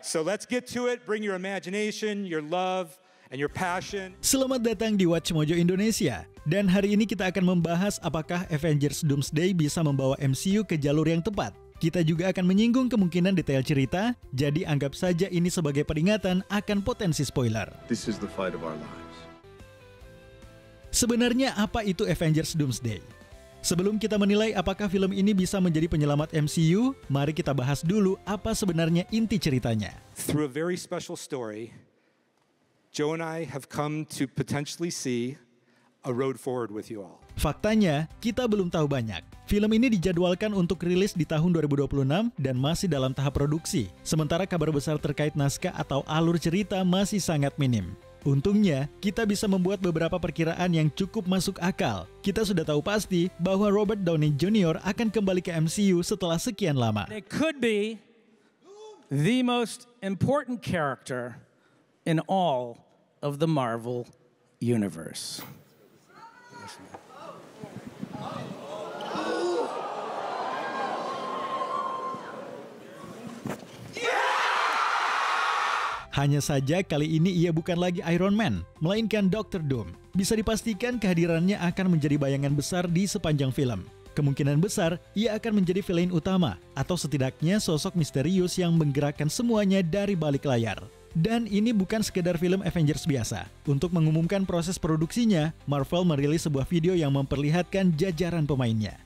So let's get to it. Bring your imagination, your love, and your passion. Selamat datang di Watch Mojo Indonesia. Dan hari ini kita akan membahas apakah Avengers Doomsday bisa membawa MCU ke jalur yang tepat. Kita juga akan menyinggung kemungkinan detail cerita, jadi anggap saja ini sebagai peringatan akan potensi spoiler. This is the fight of our lives. Sebenarnya apa itu Avengers Doomsday? Sebelum kita menilai apakah film ini bisa menjadi penyelamat MCU, mari kita bahas dulu apa sebenarnya inti ceritanya. Through a very special story, Joe and I have come to potentially see a road forward with you all. Faktanya, kita belum tahu banyak. Film ini dijadwalkan untuk rilis di tahun 2026 dan masih dalam tahap produksi. Sementara kabar besar terkait naskah atau alur cerita masih sangat minim. Untungnya, kita bisa membuat beberapa perkiraan yang cukup masuk akal. Kita sudah tahu pasti bahwa Robert Downey Jr. akan kembali ke MCU setelah sekian lama. It could be the most important character in all of the Marvel Universe. Hanya saja kali ini ia bukan lagi Iron Man, melainkan Dr. Doom. Bisa dipastikan kehadirannya akan menjadi bayangan besar di sepanjang film. Kemungkinan besar ia akan menjadi villain utama, atau setidaknya sosok misterius yang menggerakkan semuanya dari balik layar. Dan ini bukan sekedar film Avengers biasa. Untuk mengumumkan proses produksinya, Marvel merilis sebuah video yang memperlihatkan jajaran pemainnya.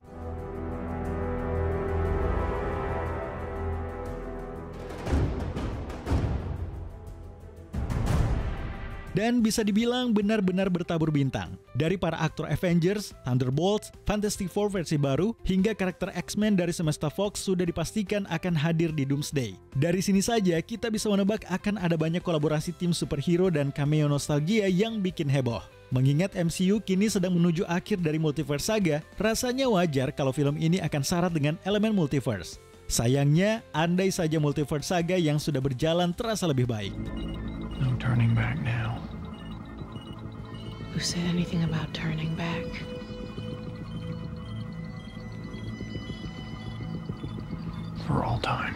Dan bisa dibilang benar-benar bertabur bintang. Dari para aktor Avengers, Thunderbolts, Fantastic Four versi baru, hingga karakter X-Men dari semesta Fox sudah dipastikan akan hadir di Doomsday. Dari sini saja kita bisa menebak akan ada banyak kolaborasi tim superhero dan cameo nostalgia yang bikin heboh. Mengingat MCU kini sedang menuju akhir dari Multiverse Saga, rasanya wajar kalau film ini akan syarat dengan elemen multiverse. Sayangnya, andai saja Multiverse Saga yang sudah berjalan terasa lebih baik. No turning back now. Who said anything about turning back? For all time.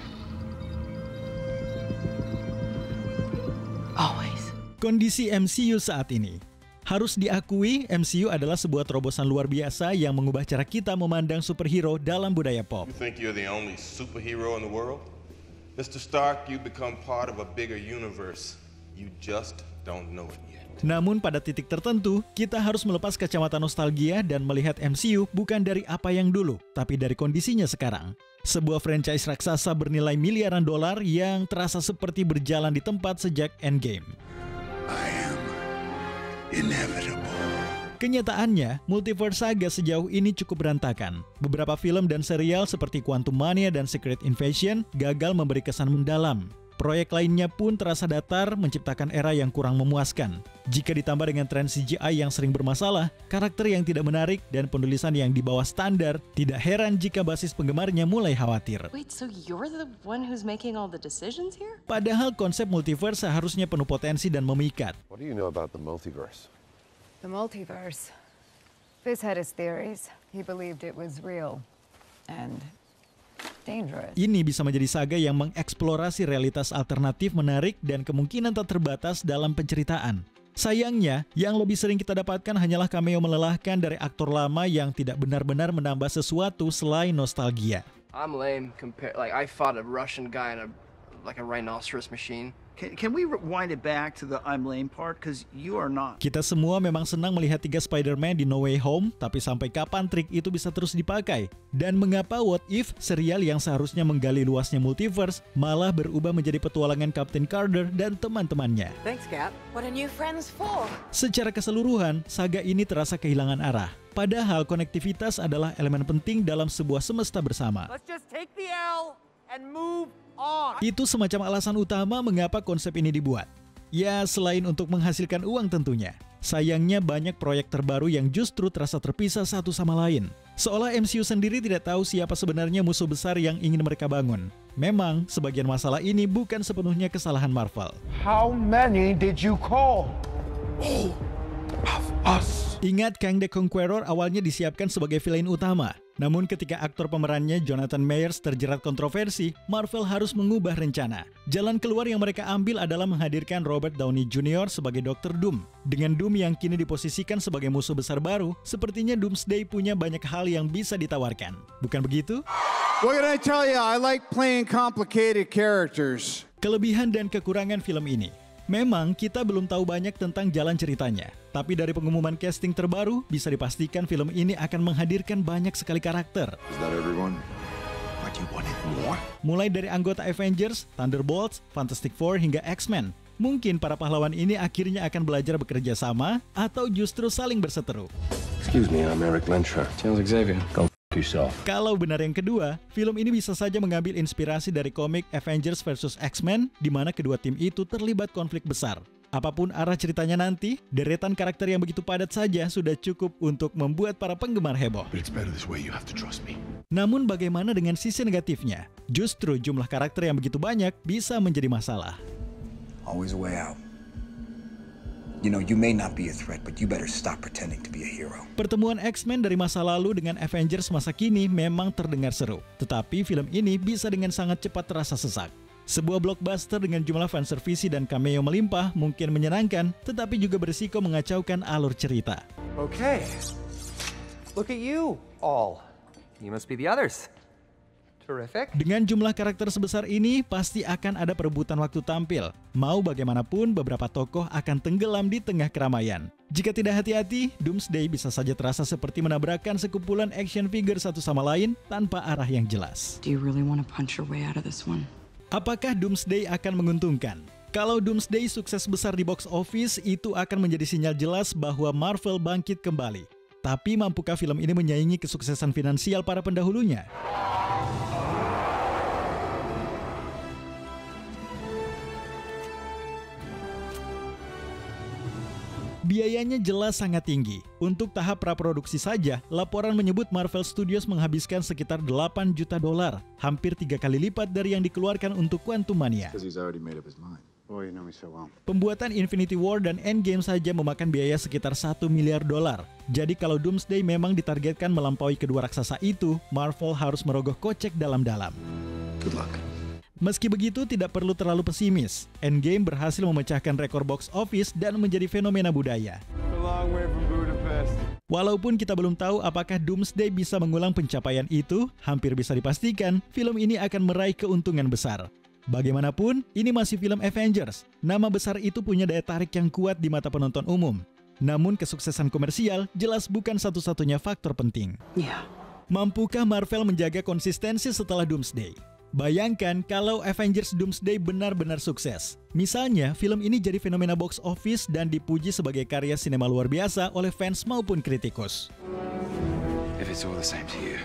Always. Kondisi MCU saat ini. Harus diakui, MCU adalah sebuah terobosan luar biasa yang mengubah cara kita memandang superhero dalam budaya pop. You think you're the only superhero in the world? Mr. Stark, you become part of a bigger universe. You just don't know it yet. Namun pada titik tertentu, kita harus melepas kacamata nostalgia dan melihat MCU bukan dari apa yang dulu, tapi dari kondisinya sekarang. Sebuah franchise raksasa bernilai miliaran dolar yang terasa seperti berjalan di tempat sejak Endgame. I am inevitable. Kenyataannya, Multiverse Saga sejauh ini cukup berantakan. Beberapa film dan serial seperti Quantum Mania dan Secret Invasion gagal memberi kesan mendalam. Proyek lainnya pun terasa datar, menciptakan era yang kurang memuaskan. Jika ditambah dengan tren CGI yang sering bermasalah, karakter yang tidak menarik, dan penulisan yang di bawah standar, tidak heran jika basis penggemarnya mulai khawatir. Wait, so you're the one who's making all the decisions here? Padahal konsep multiverse seharusnya penuh potensi dan memikat. What do you know about the multiverse? The multiverse. Fizz had his theories. He believed it was real and dangerous. Ini bisa menjadi saga yang mengeksplorasi realitas alternatif menarik dan kemungkinan tak terbatas dalam penceritaan. Sayangnya, yang lebih sering kita dapatkan hanyalah cameo melelahkan dari aktor lama yang tidak benar-benar menambah sesuatu selain nostalgia. I'm lame compared. Like I fought a Russian guy in a rhinoceros machine. Can we rewind it back to the I'm lame part? Because you are not. Kita semua memang senang melihat 3 Spider-Man di No Way Home, tapi sampai kapan trik itu bisa terus dipakai? Dan mengapa What If, serial yang seharusnya menggali luasnya multiverse, malah berubah menjadi petualangan Captain Carter dan teman-temannya? Thanks, Cap. What are new friends for? Secara keseluruhan, saga ini terasa kehilangan arah. Padahal konektivitas adalah elemen penting dalam sebuah semesta bersama. Let's just take the L and move on. Itu semacam alasan utama mengapa konsep ini dibuat. Ya, selain untuk menghasilkan uang tentunya. Sayangnya banyak proyek terbaru yang justru terasa terpisah satu sama lain. Seolah MCU sendiri tidak tahu siapa sebenarnya musuh besar yang ingin mereka bangun. Memang, sebagian masalah ini bukan sepenuhnya kesalahan Marvel. How many did you call? All of us. Ingat, Kang the Conqueror awalnya disiapkan sebagai villain utama. Namun ketika aktor pemerannya Jonathan Majors terjerat kontroversi, Marvel harus mengubah rencana. Jalan keluar yang mereka ambil adalah menghadirkan Robert Downey Jr. sebagai Dr. Doom. Dengan Doom yang kini diposisikan sebagai musuh besar baru, sepertinya Doomsday punya banyak hal yang bisa ditawarkan. Bukan begitu? What can I tell you? I like playing complicated characters. Kelebihan dan kekurangan film ini. Memang kita belum tahu banyak tentang jalan ceritanya, tapi dari pengumuman casting terbaru bisa dipastikan film ini akan menghadirkan banyak sekali karakter. Is that everyone? Like you wanted more? Mulai dari anggota Avengers, Thunderbolts, Fantastic Four hingga X-Men. Mungkin para pahlawan ini akhirnya akan belajar bekerja sama atau justru saling berseteru. Excuse me, I'm Eric Lensher. Charles Xavier. Go yourself. Kalau benar yang kedua, film ini bisa saja mengambil inspirasi dari komik Avengers vs X-Men, di mana kedua tim itu terlibat konflik besar. Apapun arah ceritanya nanti, deretan karakter yang begitu padat saja sudah cukup untuk membuat para penggemar heboh. But it's better this way, you have to trust me. Namun bagaimana dengan sisi negatifnya? Justru jumlah karakter yang begitu banyak bisa menjadi masalah. Always a way out. You know, you may not be a threat, but you better stop pretending to be a hero. Pertemuan X-Men dari masa lalu dengan Avengers masa kini memang terdengar seru. Tetapi film ini bisa dengan sangat cepat terasa sesak. Sebuah blockbuster dengan jumlah fanservisi dan cameo melimpah mungkin menyenangkan, tetapi juga berisiko mengacaukan alur cerita. Okay, look at you all. You must be the others. Terrific. Dengan jumlah karakter sebesar ini, pasti akan ada perebutan waktu tampil. Mau bagaimanapun, beberapa tokoh akan tenggelam di tengah keramaian. Jika tidak hati-hati, Doomsday bisa saja terasa seperti menabrakkan sekumpulan action figure satu sama lain tanpa arah yang jelas. Do you really want to punch your way out of this one? Apakah Doomsday akan menguntungkan? Kalau Doomsday sukses besar di box office, itu akan menjadi sinyal jelas bahwa Marvel bangkit kembali. Tapi mampukah film ini menyaingi kesuksesan finansial para pendahulunya? Biayanya jelas sangat tinggi. Untuk tahap praproduksi saja, laporan menyebut Marvel Studios menghabiskan sekitar $8 juta, hampir 3 kali lipat dari yang dikeluarkan untuk Quantumania. Pembuatan Infinity War dan Endgame saja memakan biaya sekitar $1 miliar. Jadi kalau Doomsday memang ditargetkan melampaui kedua raksasa itu, Marvel harus merogoh kocek dalam-dalam. Good luck. Meski begitu, tidak perlu terlalu pesimis. Endgame berhasil memecahkan rekor box office dan menjadi fenomena budaya. Walaupun kita belum tahu apakah Doomsday bisa mengulang pencapaian itu, hampir bisa dipastikan film ini akan meraih keuntungan besar. Bagaimanapun, ini masih film Avengers. Nama besar itu punya daya tarik yang kuat di mata penonton umum. Namun kesuksesan komersial jelas bukan satu-satunya faktor penting. Mampukah Marvel menjaga konsistensi setelah Doomsday? Bayangkan kalau Avengers Doomsday benar-benar sukses. Misalnya, film ini jadi fenomena box office dan dipuji sebagai karya sinema luar biasa oleh fans maupun kritikus. If it's all the same to you,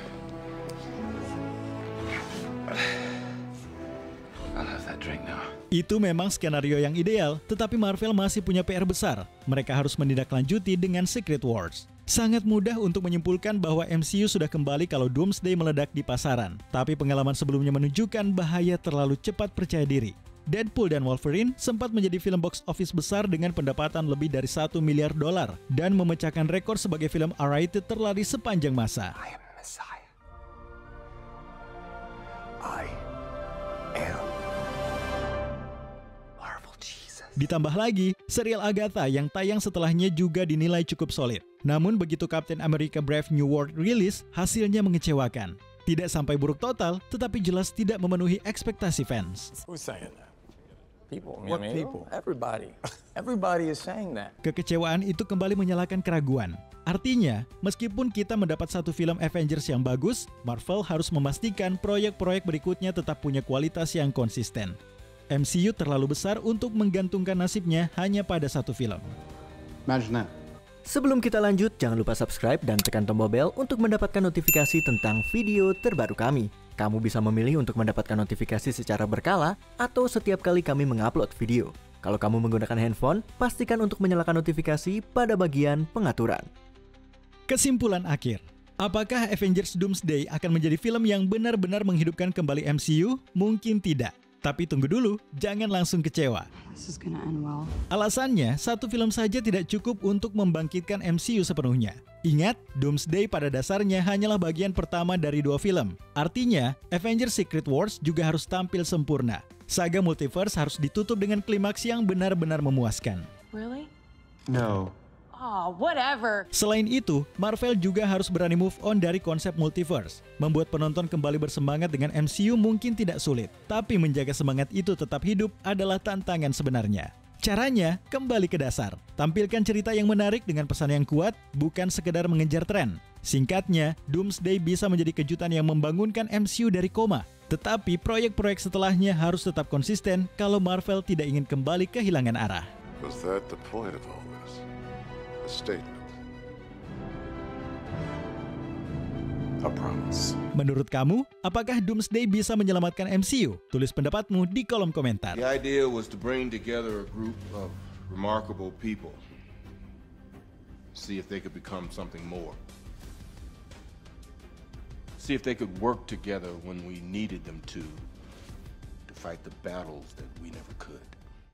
I'll have that drink now. Itu memang skenario yang ideal, tetapi Marvel masih punya PR besar. Mereka harus menindaklanjuti dengan Secret Wars. Sangat mudah untuk menyimpulkan bahwa MCU sudah kembali kalau Doomsday meledak di pasaran. Tapi pengalaman sebelumnya menunjukkan bahaya terlalu cepat percaya diri. Deadpool dan Wolverine sempat menjadi film box office besar dengan pendapatan lebih dari $1 miliar dan memecahkan rekor sebagai film R-rated terlari sepanjang masa. I am the Messiah. I am Marvel Jesus. Ditambah lagi, serial Agatha yang tayang setelahnya juga dinilai cukup solid. Namun begitu Captain America Brave New World rilis, hasilnya mengecewakan. Tidak sampai buruk total, tetapi jelas tidak memenuhi ekspektasi fans. Who's saying that? People. What people? Everybody. Everybody is saying that. Kekecewaan itu kembali menyalakan keraguan. Artinya, meskipun kita mendapat satu film Avengers yang bagus, Marvel harus memastikan proyek-proyek berikutnya tetap punya kualitas yang konsisten. MCU terlalu besar untuk menggantungkan nasibnya hanya pada satu film. Imagine that. Sebelum kita lanjut, jangan lupa subscribe dan tekan tombol bel untuk mendapatkan notifikasi tentang video terbaru kami. Kamu bisa memilih untuk mendapatkan notifikasi secara berkala atau setiap kali kami mengupload video. Kalau kamu menggunakan handphone, pastikan untuk menyalakan notifikasi pada bagian pengaturan. Kesimpulan akhir. Apakah Avengers Doomsday akan menjadi film yang benar-benar menghidupkan kembali MCU? Mungkin tidak. Tapi tunggu dulu, jangan langsung kecewa. This is gonna end well. Alasannya, satu film saja tidak cukup untuk membangkitkan MCU sepenuhnya. Ingat, Doomsday pada dasarnya hanyalah bagian pertama dari 2 film. Artinya, Avengers Secret Wars juga harus tampil sempurna. Saga Multiverse harus ditutup dengan klimaks yang benar-benar memuaskan. Really? No. Oh, whatever. Selain itu, Marvel juga harus berani move on dari konsep multiverse. Membuat penonton kembali bersemangat dengan MCU mungkin tidak sulit, tapi menjaga semangat itu tetap hidup adalah tantangan sebenarnya. Caranya, kembali ke dasar. Tampilkan cerita yang menarik dengan pesan yang kuat, bukan sekedar mengejar tren. Singkatnya, Doomsday bisa menjadi kejutan yang membangunkan MCU dari koma. Tetapi proyek-proyek setelahnya harus tetap konsisten kalau Marvel tidak ingin kembali kehilangan arah. Was that the point of all this? A statement. A promise. Menurut kamu, apakah Doomsday bisa menyelamatkan MCU? Tulis pendapatmu di kolom komentar. The idea was to bring together a group of remarkable people. See if they could become something more. See if they could work together when we needed them to fight the battles that we never could.